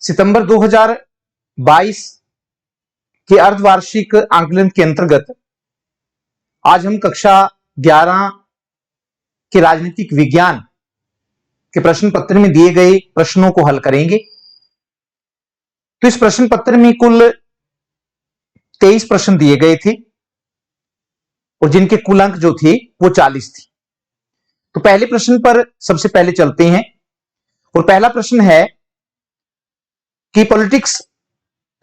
सितंबर 2022 के अर्धवार्षिक आंकलन के अंतर्गत आज हम कक्षा 11 के राजनीतिक विज्ञान के प्रश्न पत्र में दिए गए प्रश्नों को हल करेंगे। तो इस प्रश्न पत्र में कुल 23 प्रश्न दिए गए थे और जिनके कुल अंक जो थे वो 40 थे। तो पहले प्रश्न पर सबसे पहले चलते हैं और पहला प्रश्न है कि पॉलिटिक्स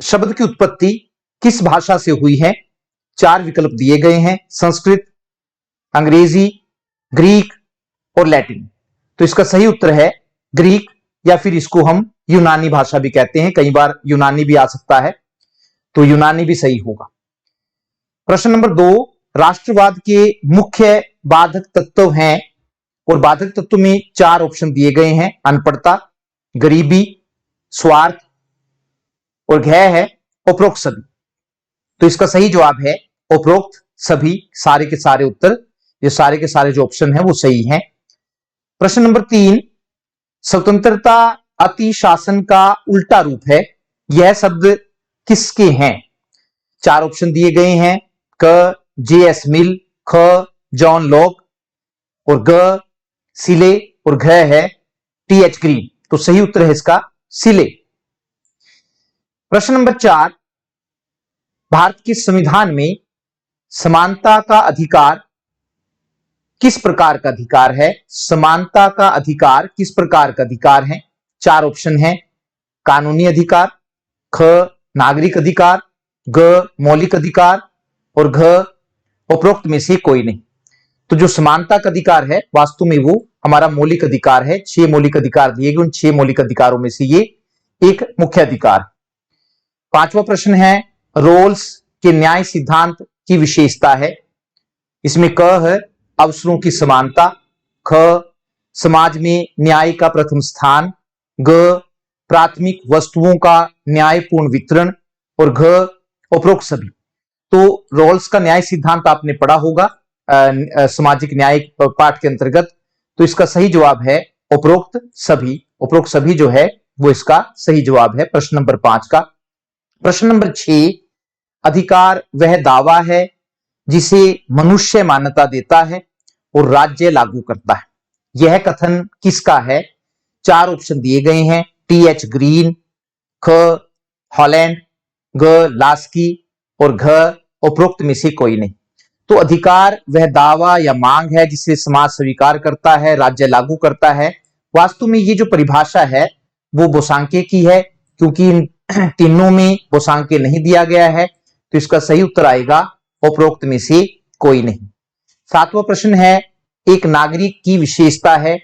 शब्द की उत्पत्ति किस भाषा से हुई है। 4 विकल्प दिए गए हैं, संस्कृत, अंग्रेजी, ग्रीक और लैटिन। तो इसका सही उत्तर है ग्रीक, या फिर इसको हम यूनानी भाषा भी कहते हैं, कई बार यूनानी भी आ सकता है, तो यूनानी भी सही होगा। प्रश्न नंबर 2, राष्ट्रवाद के मुख्य बाधक तत्व हैं और बाधक तत्व में 4 ऑप्शन दिए गए हैं, अनपढ़ता, गरीबी, स्वार्थ और घय है उपरोक्त सभी। तो इसका सही जवाब है उपरोक्त सभी। सारे के सारे उत्तर, ये सारे के सारे जो ऑप्शन है वो सही हैं। प्रश्न नंबर 3, स्वतंत्रता अति शासन का उल्टा रूप है, यह शब्द किसके हैं। 4 ऑप्शन दिए गए हैं, क जे.एस. मिल, ख जॉन लॉक और ग सिले और घ है टी.एच. ग्रीन। तो सही उत्तर है इसका सिले। प्रश्न नंबर 4, भारत के संविधान में समानता का अधिकार किस प्रकार का अधिकार है। समानता का अधिकार किस प्रकार का अधिकार है। 4 ऑप्शन है, कानूनी अधिकार, ख नागरिक अधिकार, ग मौलिक अधिकार और घ उपरोक्त में से कोई नहीं। तो जो समानता का अधिकार है वास्तव में वो हमारा मौलिक अधिकार है। 6 मौलिक अधिकार दिए गए, उन 6 मौलिक अधिकारों में से ये एक मुख्य अधिकार। 5वां प्रश्न है, रोल्स के न्याय सिद्धांत की विशेषता है। इसमें क है अवसरों की समानता, ख समाज में न्याय का प्रथम स्थान, ग प्राथमिक वस्तुओं का न्यायपूर्ण वितरण और घ उपरोक्त सभी। तो रोल्स का न्याय सिद्धांत आपने पढ़ा होगा सामाजिक न्याय पाठ के अंतर्गत। तो इसका सही जवाब है उपरोक्त सभी। उपरोक्त सभी जो है वो इसका सही जवाब है प्रश्न नंबर 5 का। प्रश्न नंबर 6, अधिकार वह दावा है जिसे मनुष्य मान्यता देता है और राज्य लागू करता है, यह कथन किसका है। 4 ऑप्शन दिए गए हैं, टी.एच. ग्रीन, ख हॉलैंड, ग लास्की और घ उपरोक्त में से कोई नहीं। तो अधिकार वह दावा या मांग है जिसे समाज स्वीकार करता है, राज्य लागू करता है। वास्तव में ये जो परिभाषा है वो बोसांके की है, क्योंकि इन तीनों में बोसांके नहीं दिया गया है। तो इसका सही उत्तर आएगा उपरोक्त में से कोई नहीं। 7वां प्रश्न है, एक नागरिक की विशेषता है।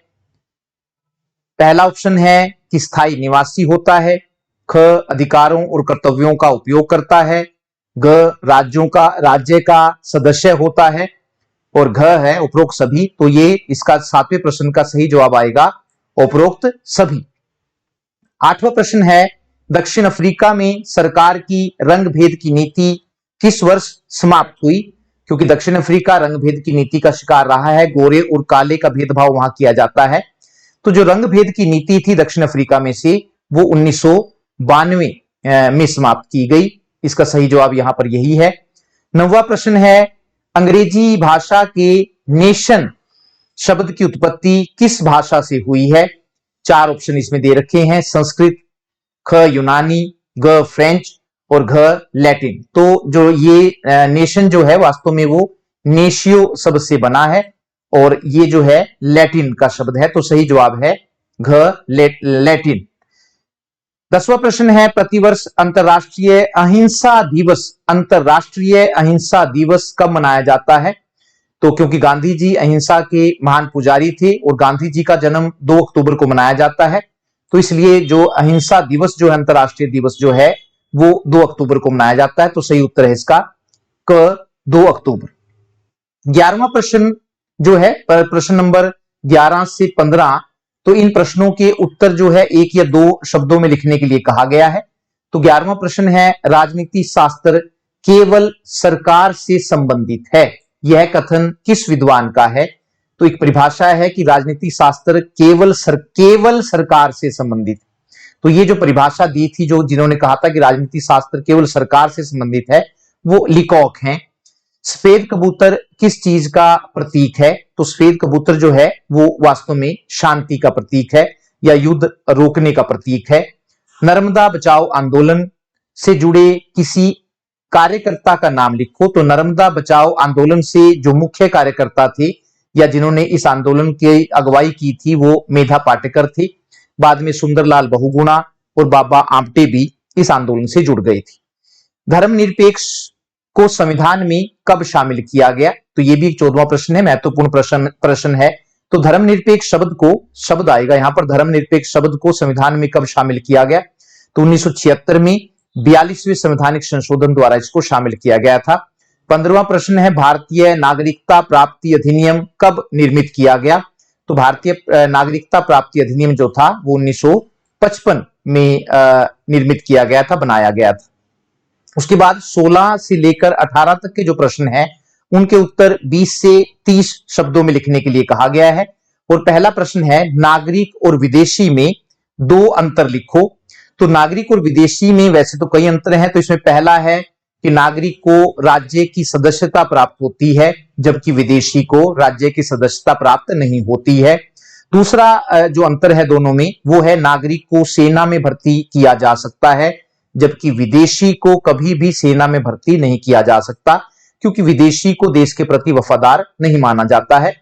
पहला ऑप्शन है कि स्थायी निवासी होता है, ख अधिकारों और कर्तव्यों का उपयोग करता है, ग राज्य का सदस्य होता है और घ है उपरोक्त सभी। तो ये इसका 7वें प्रश्न का सही जवाब आएगा उपरोक्त सभी। 8वां प्रश्न है, दक्षिण अफ्रीका में सरकार की रंग भेद की नीति किस वर्ष समाप्त हुई। क्योंकि दक्षिण अफ्रीका रंग भेद की नीति का शिकार रहा है, गोरे और काले का भेदभाव वहां किया जाता है। तो जो रंग भेद की नीति थी दक्षिण अफ्रीका में से वो 1992 में समाप्त की गई। इसका सही जवाब यहां पर यही है। 9वां प्रश्न है, अंग्रेजी भाषा के नेशन शब्द की उत्पत्ति किस भाषा से हुई है। 4 ऑप्शन इसमें दे रखे हैं, संस्कृत, ख यूनानी, ग फ्रेंच और घ लैटिन। तो जो ये नेशन जो है वास्तव में वो नेशियो शब्द से बना है और ये जो है लैटिन का शब्द है। तो सही जवाब है घ लैटिन। 10वां प्रश्न है, प्रतिवर्ष अंतरराष्ट्रीय अहिंसा दिवस कब मनाया जाता है। तो क्योंकि गांधी जी अहिंसा के महान पुजारी थे और गांधी जी का जन्म 2 अक्टूबर को मनाया जाता है, तो इसलिए जो अहिंसा दिवस जो है अंतरराष्ट्रीय दिवस जो है वो 2 अक्टूबर को मनाया जाता है। तो सही उत्तर है इसका क 2 अक्टूबर। 11वां प्रश्न जो है प्रश्न नंबर 11 से 15, तो इन प्रश्नों के उत्तर जो है 1 या 2 शब्दों में लिखने के लिए कहा गया है। तो 11वां प्रश्न है, राजनीति शास्त्र केवल सरकार से संबंधित है, यह कथन किस विद्वान का है। तो एक परिभाषा है कि राजनीति शास्त्र केवल सरकार से संबंधित। तो ये जो परिभाषा दी थी, जो जिन्होंने कहा था कि राजनीति शास्त्र केवल सरकार से संबंधित है, वो लीकॉक हैं। सफेद कबूतर किस चीज का प्रतीक है? तो सफेद कबूतर जो है वो वास्तव में शांति का प्रतीक है या युद्ध रोकने का प्रतीक है। नर्मदा बचाओ आंदोलन से जुड़े किसी कार्यकर्ता का नाम लिखो। तो नर्मदा बचाओ आंदोलन से जो मुख्य कार्यकर्ता थे या जिन्होंने इस आंदोलन की अगुवाई की थी, वो मेधा पाटेकर थे। बाद में सुंदरलाल बहुगुणा और बाबा आमटे भी इस आंदोलन से जुड़ गए थे। धर्मनिरपेक्ष को संविधान में कब शामिल किया गया? तो ये भी 14वां प्रश्न है, महत्वपूर्ण प्रश्न है। तो धर्मनिरपेक्ष शब्द आएगा यहां पर, धर्मनिरपेक्ष शब्द को संविधान में कब शामिल किया गया? तो 1976 में 42वें संवैधानिक संशोधन द्वारा इसको शामिल किया गया था। 15वां प्रश्न है, भारतीय नागरिकता प्राप्ति अधिनियम कब निर्मित किया गया? तो भारतीय नागरिकता प्राप्ति अधिनियम जो था वो 1955 में निर्मित किया गया था, बनाया गया था। उसके बाद 16 से लेकर 18 तक के जो प्रश्न है उनके उत्तर 20 से 30 शब्दों में लिखने के लिए कहा गया है। और पहला प्रश्न है, नागरिक और विदेशी में दो अंतर लिखो। तो नागरिक और विदेशी में वैसे तो कई अंतर हैं, तो इसमें पहला है कि नागरिक को राज्य की सदस्यता प्राप्त होती है, जबकि विदेशी को राज्य की सदस्यता प्राप्त नहीं होती है। दूसरा जो अंतर है दोनों में, वो है नागरिक को सेना में भर्ती किया जा सकता है, जबकि विदेशी को कभी भी सेना में भर्ती नहीं किया जा सकता, क्योंकि विदेशी को देश के प्रति वफादार नहीं माना जाता है।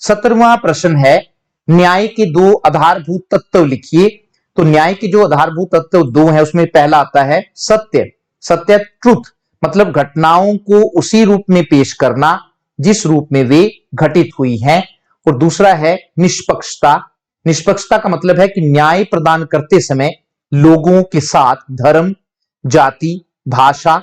17वां प्रश्न है, न्याय के दो आधारभूत तत्व लिखिए। तो न्याय के जो आधारभूत तत्व दो हैं, उसमें पहला आता है सत्य, सत्य ट्रुथ, मतलब घटनाओं को उसी रूप में पेश करना जिस रूप में वे घटित हुई हैं। और दूसरा है निष्पक्षता। निष्पक्षता का मतलब है कि न्याय प्रदान करते समय लोगों के साथ धर्म, जाति, भाषा,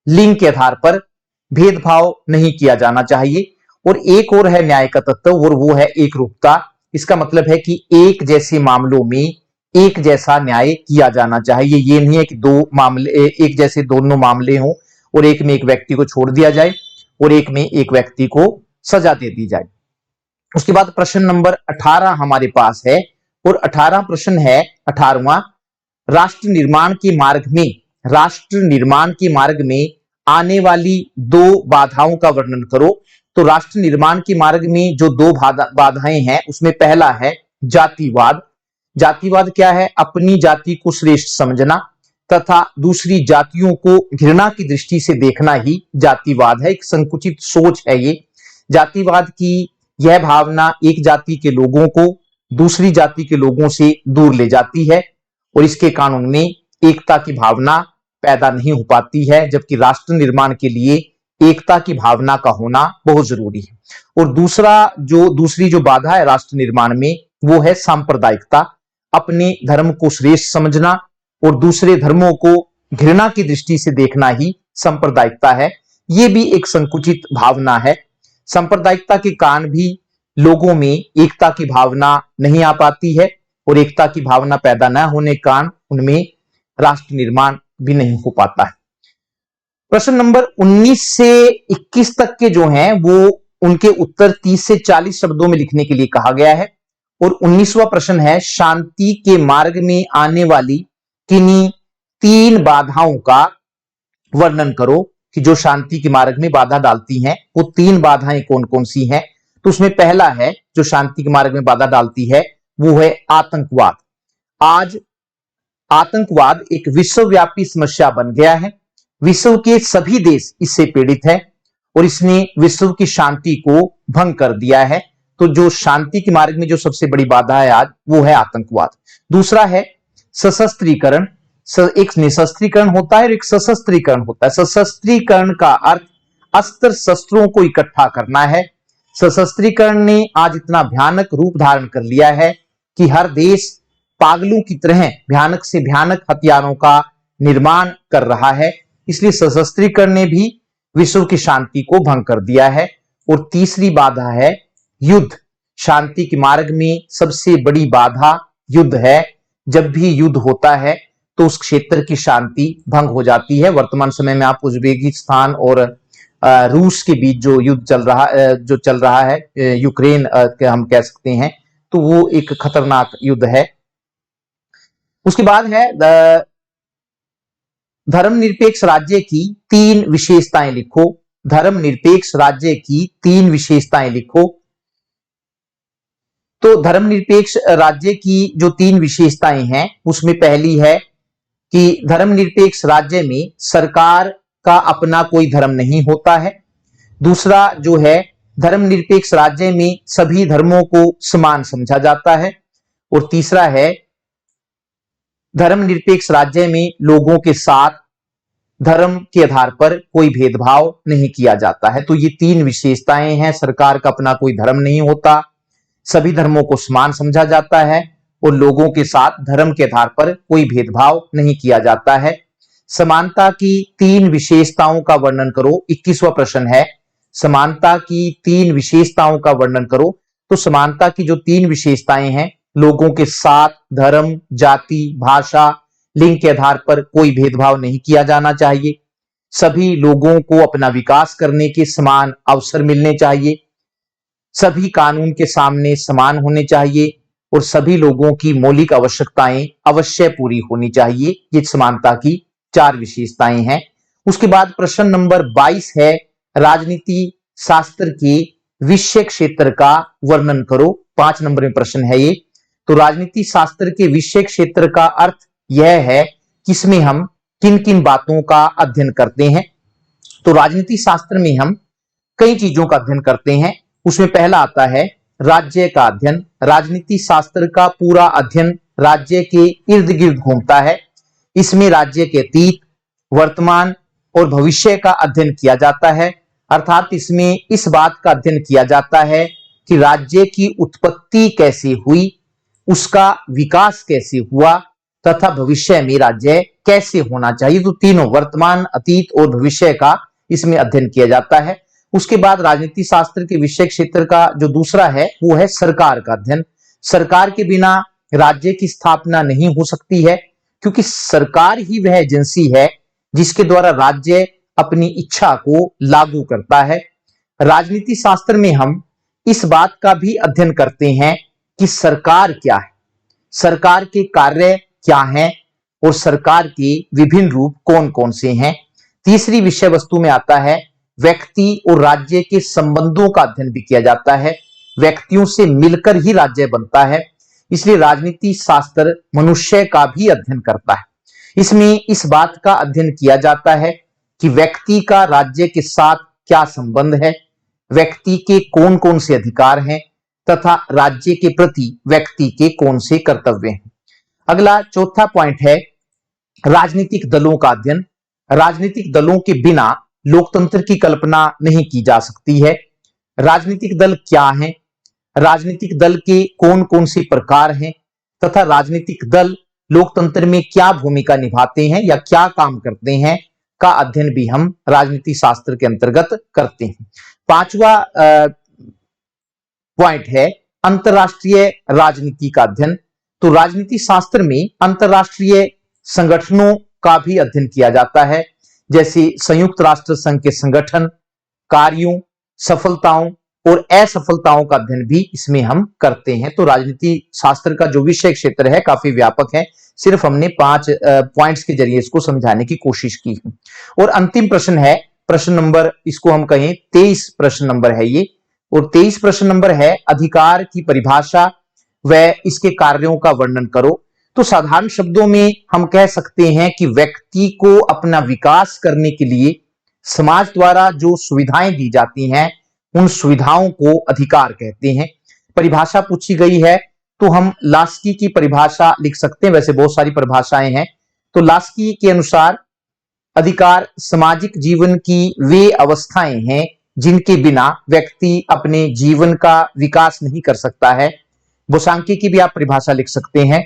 लिंग के आधार पर भेदभाव नहीं किया जाना चाहिए। और एक और है न्याय का तत्व, और वो है एकरूपता। इसका मतलब है कि एक जैसे मामलों में एक जैसा न्याय किया जाना चाहिए। ये नहीं है कि दो मामले एक जैसे दोनों मामले हों और एक में एक व्यक्ति को छोड़ दिया जाए और एक में एक व्यक्ति को सजा दे दी जाए। उसके बाद प्रश्न नंबर 18 हमारे पास है, और 18 प्रश्न है 18वां, राष्ट्र निर्माण के मार्ग में आने वाली दो बाधाओं का वर्णन करो। तो राष्ट्र निर्माण के मार्ग में जो दो बाधाएं हैं, उसमें पहला है जातिवाद। जातिवाद क्या है? अपनी जाति को श्रेष्ठ समझना तथा दूसरी जातियों को घृणा की दृष्टि से देखना ही जातिवाद है। एक संकुचित सोच है ये। जातिवाद की यह भावना एक जाति के लोगों को दूसरी जाति के लोगों से दूर ले जाती है और इसके कानून में एकता की भावना पैदा नहीं हो पाती है, जबकि राष्ट्र निर्माण के लिए एकता की भावना का होना बहुत जरूरी है। और दूसरी जो बाधा है राष्ट्र निर्माण में, वो है सांप्रदायिकता। अपने धर्म को श्रेष्ठ समझना और दूसरे धर्मों को घृणा की दृष्टि से देखना ही सांप्रदायिकता है। ये भी एक संकुचित भावना है। सांप्रदायिकता के कारण भी लोगों में एकता की भावना नहीं आ पाती है और एकता की भावना पैदा न होने के कारण उनमें राष्ट्र निर्माण भी नहीं हो पाता है। प्रश्न नंबर 19 से 21 तक के जो हैं वो उनके उत्तर 30 से 40 शब्दों में लिखने के लिए कहा गया है। और 19वां प्रश्न है, शांति के मार्ग में आने वाली किन्हीं 3 बाधाओं का वर्णन करो, कि जो शांति के मार्ग में बाधा डालती हैं वो 3 बाधाएं कौन कौन सी हैं। तो उसमें पहला है जो शांति के मार्ग में बाधा डालती है, वो है आतंकवाद। आज आतंकवाद एक विश्वव्यापी समस्या बन गया है। विश्व के सभी देश इससे पीड़ित हैं और इसने विश्व की शांति को भंग कर दिया है। तो जो शांति के मार्ग में जो सबसे बड़ी बाधा है आज, वो है आतंकवाद। दूसरा है सशस्त्रीकरण। एक निशस्त्रीकरण होता है और एक सशस्त्रीकरण होता है। सशस्त्रीकरण का अर्थ अस्त्र शस्त्रों को इकट्ठा करना है। सशस्त्रीकरण ने आज इतना भयानक रूप धारण कर लिया है कि हर देश पागलों की तरह भयानक से भयानक हथियारों का निर्माण कर रहा है। इसलिए सशस्त्रीकरण ने भी विश्व की शांति को भंग कर दिया है। और तीसरी बाधा है युद्ध। शांति के मार्ग में सबसे बड़ी बाधा युद्ध है। जब भी युद्ध होता है तो उस क्षेत्र की शांति भंग हो जाती है। वर्तमान समय में आप उज्बेकिस्तान और रूस के बीच जो युद्ध चल रहा है, यूक्रेन हम कह सकते हैं, तो वो एक खतरनाक युद्ध है। उसके बाद है धर्मनिरपेक्ष राज्य की 3 विशेषताएं लिखो। धर्मनिरपेक्ष राज्य की 3 विशेषताएं लिखो। तो धर्मनिरपेक्ष राज्य की जो 3 विशेषताएं हैं उसमें पहली है कि धर्मनिरपेक्ष राज्य में सरकार का अपना कोई धर्म नहीं होता है। दूसरा जो है, धर्मनिरपेक्ष राज्य में सभी धर्मों को समान समझा जाता है। और तीसरा है, धर्मनिरपेक्ष राज्य में लोगों के साथ धर्म के आधार पर कोई भेदभाव नहीं किया जाता है। तो ये 3 विशेषताएं हैं। सरकार का अपना कोई धर्म नहीं होता, सभी धर्मों को समान समझा जाता है और लोगों के साथ धर्म के आधार पर कोई भेदभाव नहीं किया जाता है। समानता की 3 विशेषताओं का वर्णन करो। 21वां प्रश्न है, समानता की 3 विशेषताओं का वर्णन करो। तो समानता की जो 3 विशेषताएं हैं, लोगों के साथ धर्म, जाति, भाषा, लिंग के आधार पर कोई भेदभाव नहीं किया जाना चाहिए, सभी लोगों को अपना विकास करने के समान अवसर मिलने चाहिए, सभी कानून के सामने समान होने चाहिए और सभी लोगों की मौलिक आवश्यकताएं अवश्य पूरी होनी चाहिए। ये समानता की 4 विशेषताएं हैं। उसके बाद प्रश्न नंबर 22 है, राजनीति शास्त्र के विषय क्षेत्र का वर्णन करो। 5 नंबर में प्रश्न है ये। तो राजनीति शास्त्र के विषय क्षेत्र का अर्थ यह है कि इसमें हम किन किन बातों का अध्ययन करते हैं। तो राजनीति शास्त्र में हम कई चीजों का अध्ययन करते हैं। उसमें पहला आता है राज्य का अध्ययन। राजनीति शास्त्र का पूरा अध्ययन राज्य के इर्द गिर्द घूमता है। इसमें राज्य के अतीत, वर्तमान और भविष्य का अध्ययन किया जाता है। अर्थात इसमें इस बात का अध्ययन किया जाता है कि राज्य की उत्पत्ति कैसे हुई, उसका विकास कैसे हुआ तथा भविष्य में राज्य कैसे होना चाहिए। तो तीनों, वर्तमान, अतीत और भविष्य का इसमें अध्ययन किया जाता है। उसके बाद राजनीति शास्त्र के विषय क्षेत्र का जो दूसरा है वो है सरकार का अध्ययन। सरकार के बिना राज्य की स्थापना नहीं हो सकती है, क्योंकि सरकार ही वह एजेंसी है जिसके द्वारा राज्य अपनी इच्छा को लागू करता है। राजनीति शास्त्र में हम इस बात का भी अध्ययन करते हैं कि सरकार क्या है, सरकार के कार्य क्या हैं और सरकार के विभिन्न रूप कौन कौन से हैं। तीसरी विषय वस्तु में आता है व्यक्ति और राज्य के संबंधों का अध्ययन भी किया जाता है। व्यक्तियों से मिलकर ही राज्य बनता है, इसलिए राजनीति शास्त्र मनुष्य का भी अध्ययन करता है। इसमें इस बात का अध्ययन किया जाता है कि व्यक्ति का राज्य के साथ क्या संबंध है, व्यक्ति के कौन कौन से अधिकार हैं तथा राज्य के प्रति व्यक्ति के कौन से कर्तव्य हैं। अगला चौथा पॉइंट है राजनीतिक दलों का अध्ययन। राजनीतिक दलों के बिना लोकतंत्र की कल्पना नहीं की जा सकती है। राजनीतिक दल क्या हैं, राजनीतिक दल के कौन कौन से प्रकार हैं तथा राजनीतिक दल लोकतंत्र में क्या भूमिका निभाते हैं या क्या काम करते हैं का अध्ययन भी हम राजनीति शास्त्र के अंतर्गत करते हैं। 5वां पॉइंट है अंतरराष्ट्रीय राजनीति का अध्ययन। तो राजनीति शास्त्र में अंतरराष्ट्रीय संगठनों का भी अध्ययन किया जाता है, जैसे संयुक्त राष्ट्र संघ के संगठन, कार्यों, सफलताओं और असफलताओं का अध्ययन भी इसमें हम करते हैं। तो राजनीति शास्त्र का जो विषय क्षेत्र है काफी व्यापक है, सिर्फ हमने 5 पॉइंट्स के जरिए इसको समझाने की कोशिश की है। और अंतिम प्रश्न है, प्रश्न नंबर इसको हम कहें 23 प्रश्न नंबर है ये, और 23 प्रश्न नंबर है अधिकार की परिभाषा व इसके कार्यों का वर्णन करो। तो साधारण शब्दों में हम कह सकते हैं कि व्यक्ति को अपना विकास करने के लिए समाज द्वारा जो सुविधाएं दी जाती हैं उन सुविधाओं को अधिकार कहते हैं। परिभाषा पूछी गई है तो हम लास्की की परिभाषा लिख सकते हैं, वैसे बहुत सारी परिभाषाएं हैं। तो लास्की के अनुसार अधिकार सामाजिक जीवन की वे अवस्थाएं हैं जिनके बिना व्यक्ति अपने जीवन का विकास नहीं कर सकता है। बोसांकी की भी आप परिभाषा लिख सकते हैं।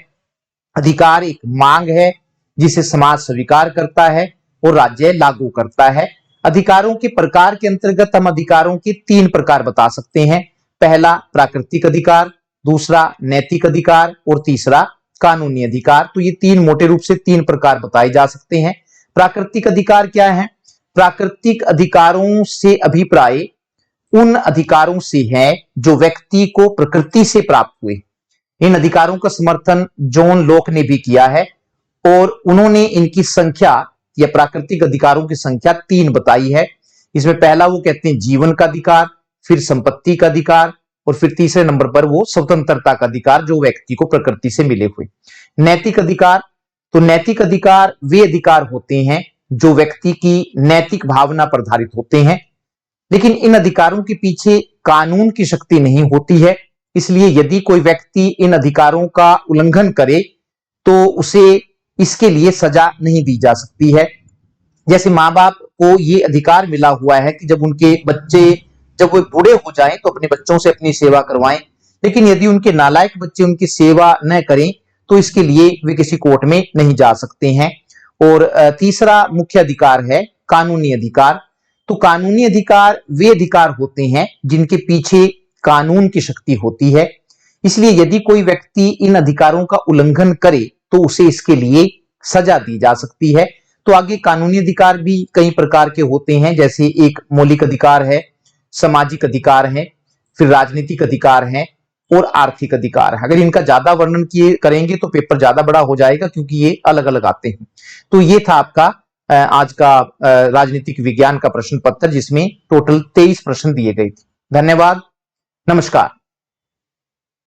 अधिकार एक मांग है जिसे समाज स्वीकार करता है और राज्य लागू करता है। अधिकारों के प्रकार के अंतर्गत हम अधिकारों के 3 प्रकार बता सकते हैं। पहला प्राकृतिक अधिकार, दूसरा नैतिक अधिकार और तीसरा कानूनी अधिकार। तो ये 3 मोटे रूप से 3 प्रकार बताए जा सकते हैं। प्राकृतिक अधिकार क्या है? प्राकृतिक अधिकारों से अभिप्राय उन अधिकारों से है जो व्यक्ति को प्रकृति से प्राप्त हुए। इन अधिकारों का समर्थन जॉन लॉक ने भी किया है और उन्होंने इनकी संख्या या प्राकृतिक अधिकारों की संख्या 3 बताई है। इसमें पहला वो कहते हैं जीवन का अधिकार, फिर संपत्ति का अधिकार और फिर तीसरे नंबर पर वो स्वतंत्रता का अधिकार जो व्यक्ति को प्रकृति से मिले हुए। नैतिक अधिकार, तो नैतिक अधिकार वे अधिकार होते हैं जो व्यक्ति की नैतिक भावना पर आधारित होते हैं, लेकिन इन अधिकारों के पीछे कानून की शक्ति नहीं होती है। इसलिए यदि कोई व्यक्ति इन अधिकारों का उल्लंघन करे तो उसे इसके लिए सजा नहीं दी जा सकती है। जैसे माँ बाप को ये अधिकार मिला हुआ है कि जब उनके बच्चे जब वो बूढ़े हो जाएं तो अपने बच्चों से अपनी सेवा करवाएं, लेकिन यदि उनके नालायक बच्चे उनकी सेवा न करें तो इसके लिए वे किसी कोर्ट में नहीं जा सकते हैं। और तीसरा मुख्य अधिकार है कानूनी अधिकार। तो कानूनी अधिकार वे अधिकार होते हैं जिनके पीछे कानून की शक्ति होती है। इसलिए यदि कोई व्यक्ति इन अधिकारों का उल्लंघन करे तो उसे इसके लिए सजा दी जा सकती है। तो आगे कानूनी अधिकार भी कई प्रकार के होते हैं, जैसे एक मौलिक अधिकार है, सामाजिक अधिकार है, फिर राजनीतिक अधिकार है और आर्थिक अधिकार है। अगर इनका ज्यादा वर्णन किए करेंगे तो पेपर ज्यादा बड़ा हो जाएगा क्योंकि ये अलग अलग आते हैं। तो ये था आपका आज का राजनीतिक विज्ञान का प्रश्न पत्र जिसमें टोटल 23 प्रश्न दिए गए थे। धन्यवाद, नमस्कार।